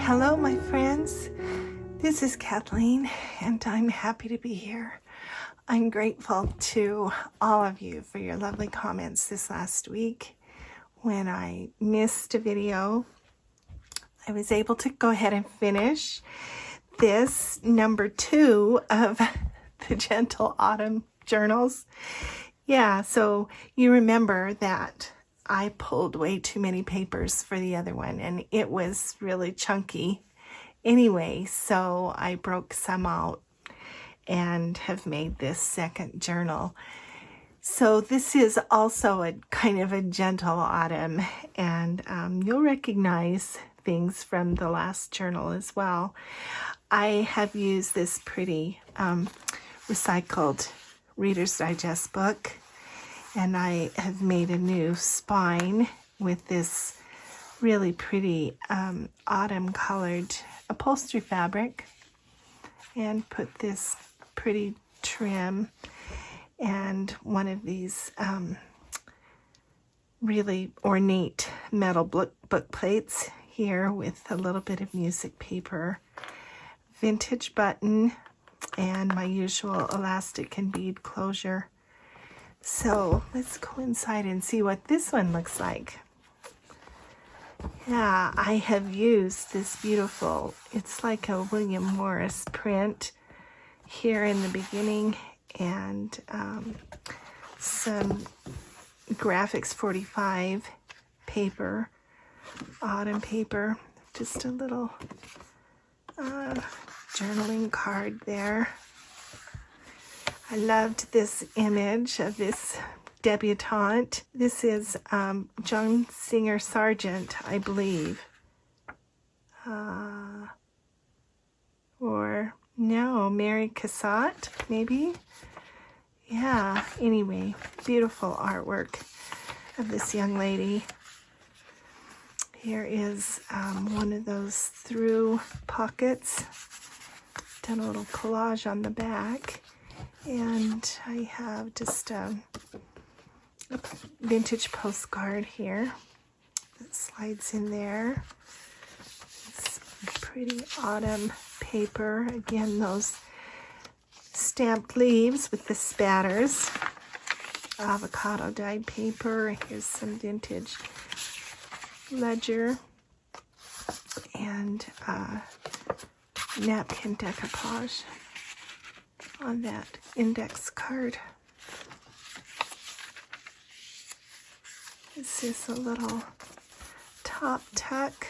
Hello, my friends. This is Kathleen, and I'm happy to be here. I'm grateful to all of you for your lovely comments this last week. When I missed a video, I was able to go ahead and finish this number 2 of the Gentle Autumn journals. Yeah, so you remember that I pulled way too many papers for the other one, and it was really chunky anyway, so I broke some out and have made this second journal. So this is also a kind of a gentle autumn, and you'll recognize things from the last journal as well. I have used this pretty recycled Reader's Digest book, and I have made a new spine with this really pretty autumn colored upholstery fabric, and put this pretty trim and one of these really ornate metal book plates here with a little bit of music paper, vintage button, and my usual elastic and bead closure. So let's go inside and see what this one looks like. Yeah, I have used this beautiful, it's like a William Morris print here in the beginning, and some Graphics 45 paper, autumn paper, just a little journaling card there. I loved this image of this debutante. This is Joan Singer Sargent, I believe. Or no, Mary Cassatt, maybe? Yeah, anyway, beautiful artwork of this young lady. Here is one of those through pockets. Done a little collage on the back. And I have just a vintage postcard here that slides in there. It's pretty autumn paper. Again, those stamped leaves with the spatters. Avocado dyed paper. Here's some vintage ledger and napkin decoupage on that index card. This is a little top tuck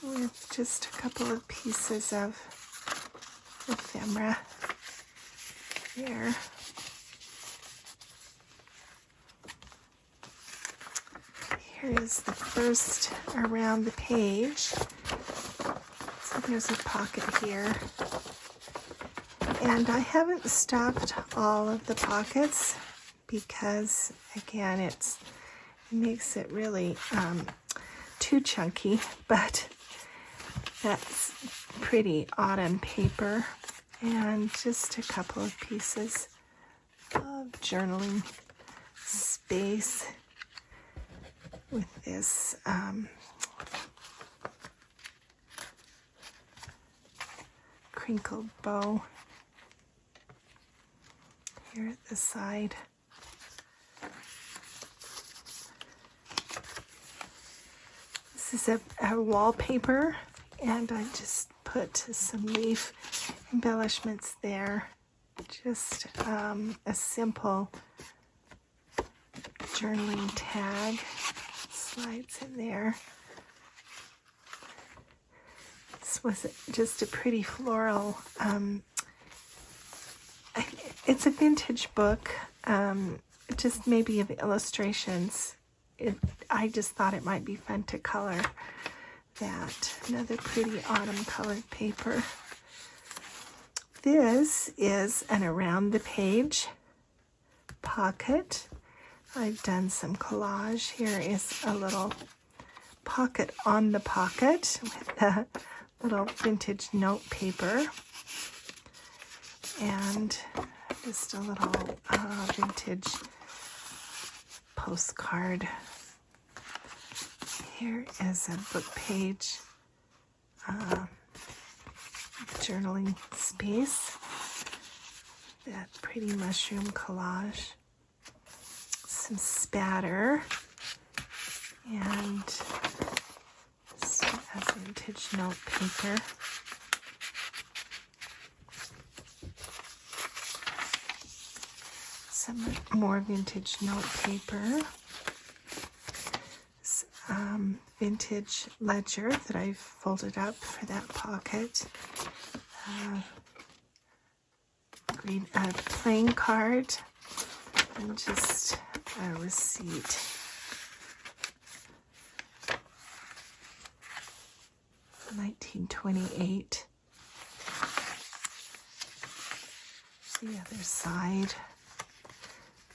with just a couple of pieces of ephemera there. Here is the first around the page. So there's a pocket here. And I haven't stopped all of the pockets because, again, it makes it really too chunky, but that's pretty autumn paper and just a couple of pieces of journaling space with this crinkled bow here at the side. This is a wallpaper, and I just put some leaf embellishments there. Just a simple journaling tag slides in there. This was just a pretty floral, it's a vintage book, just maybe of illustrations. I just thought it might be fun to color that. Another pretty autumn colored paper. This is an around the page pocket. I've done some collage. Here is a little pocket on the pocket with a little vintage note paper. And just a little vintage postcard. Here is a book page journaling space. That pretty mushroom collage. Some spatter. And some vintage note paper. Some more vintage note paper. Vintage ledger that I've folded up for that pocket. Green playing card. And just a receipt. $19.28. The other side.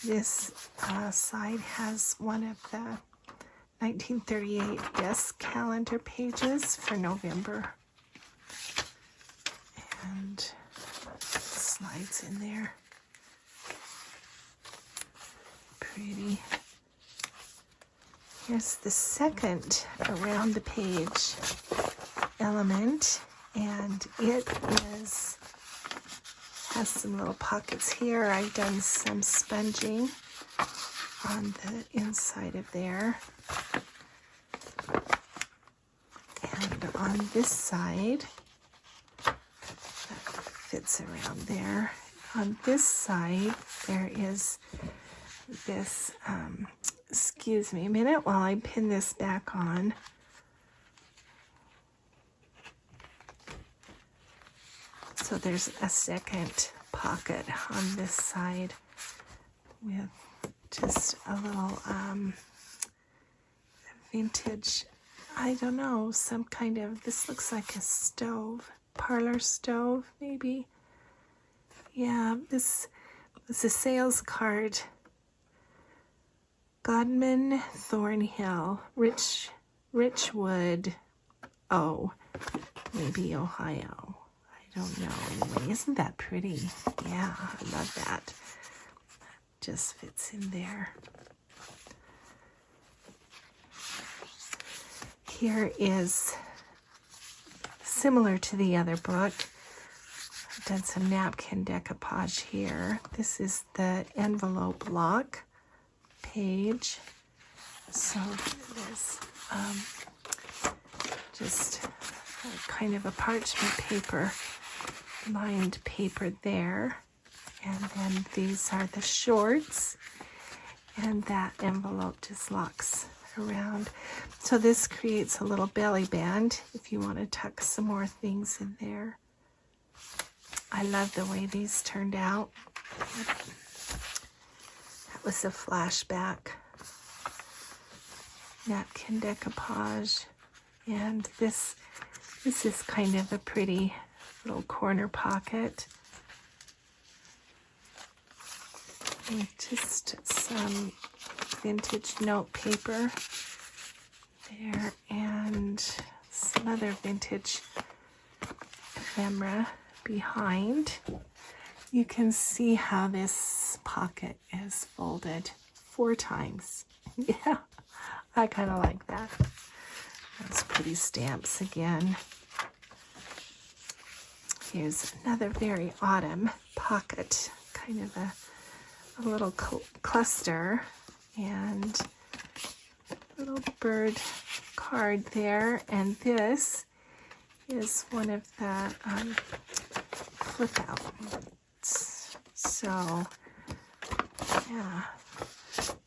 This side has one of the 1938 desk calendar pages for November. And slides in there. Pretty. Here's the second around the page element, and it has some little pockets here. I've done some sponging on the inside of there. And on this side, that fits around there. On this side, there is this, excuse me a minute while I pin this back on. So there's a second pocket on this side with just a little vintage, I don't know, some kind of, this looks like a stove, parlor stove maybe. Yeah, this is a sales card. Godman Thornhill, Richwood, maybe Ohio. I don't know. Anyway, isn't that pretty? Yeah, I love that. Just fits in there. Here is similar to the other book. I've done some napkin decoupage here. This is the envelope lock page. So there's just kind of a parchment paper, lined paper there. And then these are the shorts. And that envelope just locks around. So this creates a little belly band if you want to tuck some more things in there. I love the way these turned out. That was a flashback. Napkin decoupage. And this is kind of a pretty little corner pocket. And just some vintage note paper there, and some other vintage ephemera behind. You can see how this pocket is folded 4 times. Yeah, I kind of like that. Those pretty stamps again. Here's another very autumn pocket, kind of a little cluster, and a little bird card there. And this is one of the flip outs. So yeah,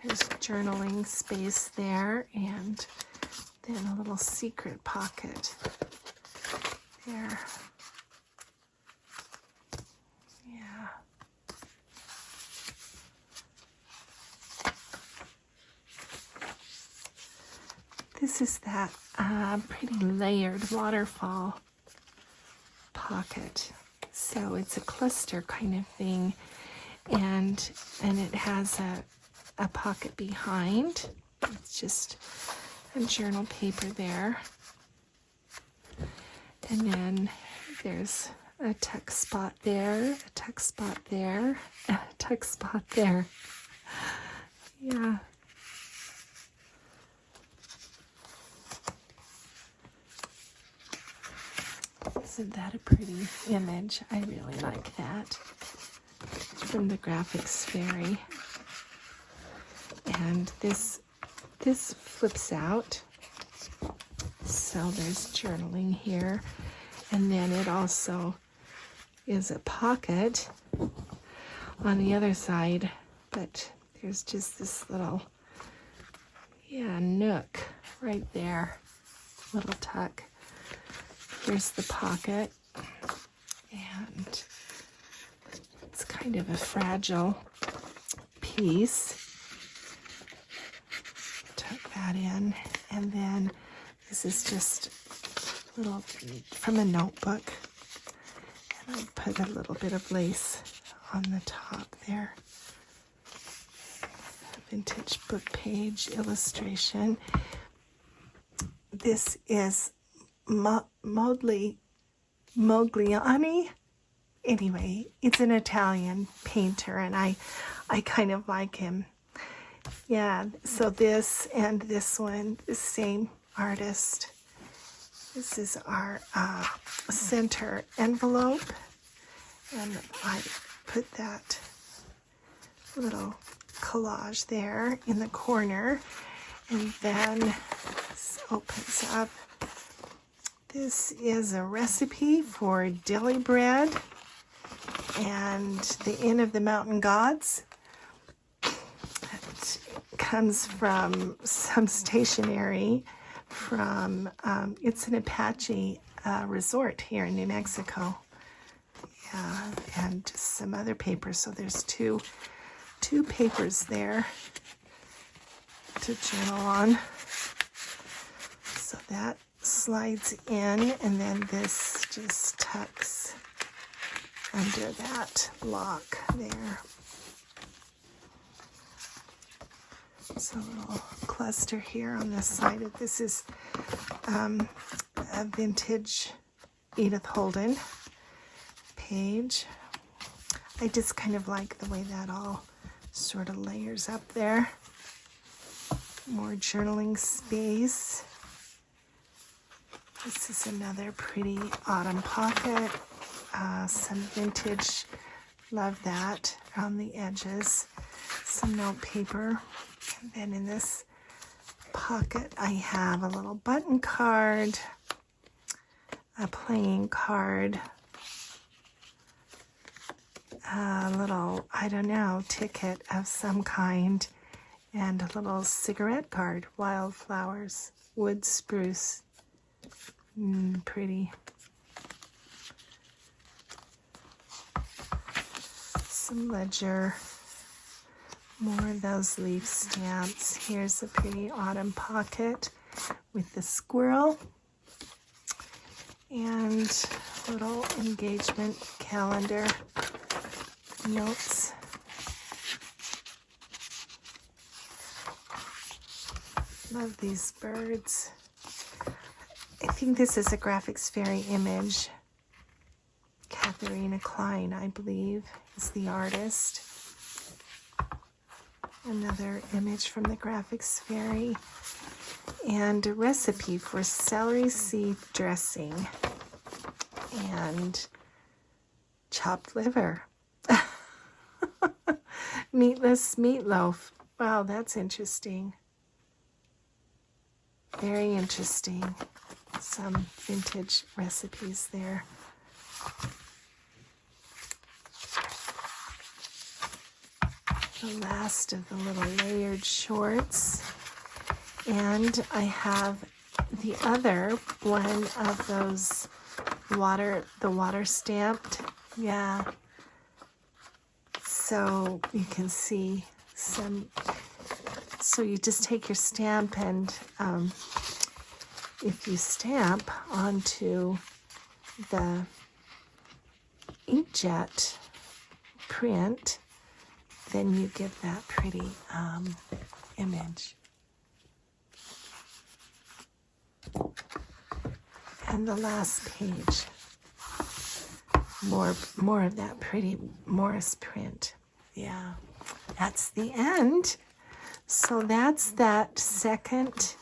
there's journaling space there, and then a little secret pocket there. Yeah. This is that pretty layered waterfall pocket. So it's a cluster kind of thing, and it has a pocket behind. It's just a journal paper there. And then there's a tuck spot there, a tuck spot there, and a tuck spot there. Yeah. Isn't that a pretty image? I really like that. From the Graphics Fairy. And this flips out. So there's journaling here. And then it also is a pocket on the other side. But there's just this little, nook right there. Little tuck. Here's the pocket. And it's kind of a fragile piece. Tuck that in. And then this is just a little from a notebook. And I put a little bit of lace on the top there. Vintage book page illustration. This is Mogliani. Anyway, it's an Italian painter, and I kind of like him. Yeah, so this and this one, the same artist. This is our center envelope, and I put that little collage there in the corner, and then this opens up. This is a recipe for deli bread and the Inn of the Mountain Gods. It comes from some stationery from, it's an Apache resort here in New Mexico. Yeah, and just some other papers. So there's two papers there to journal on. So that slides in, and then this just tucks under that block there. So a little cluster here on this side. This is a vintage Edith Holden page. I just kind of like the way that all sort of layers up there. More journaling space. This is another pretty autumn pocket. Some vintage, love that, around the edges. Some note paper. And then in this pocket I have a little button card, a playing card, a little, I don't know, ticket of some kind, and a little cigarette card, wildflowers, wood spruce. Pretty. Some ledger, more of those leaf stamps. Here's a pretty autumn pocket with the squirrel and little engagement calendar notes. Love these birds. I think this is a Graphics Fairy image. Katharina Klein, I believe, is the artist. Another image from the Graphics Fairy. And a recipe for celery seed dressing and chopped liver. Meatless meatloaf. Wow, that's interesting. Very interesting. Some vintage recipes there. The last of the little layered shorts. And I have the other one of those the water stamped. Yeah. So you can see some, so you just take your stamp and if you stamp onto the inkjet print, then you get that pretty image. And the last page, more of that pretty Morris print. Yeah, that's the end. So that's that second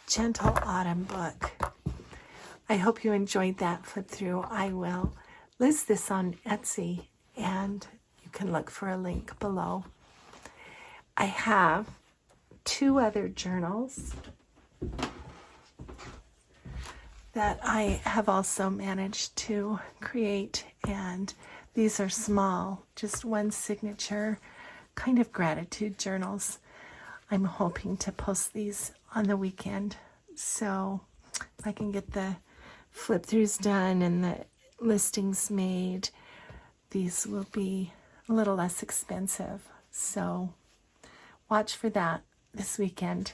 Gentle Autumn book. I hope you enjoyed that flip through. I will list this on Etsy, and you can look for a link below. I have 2 other journals that I have also managed to create, and these are small, just 1 signature kind of gratitude journals. I'm hoping to post these on the weekend, so if I can get the flip throughs done and the listings made, these will be a little less expensive. So watch for that this weekend.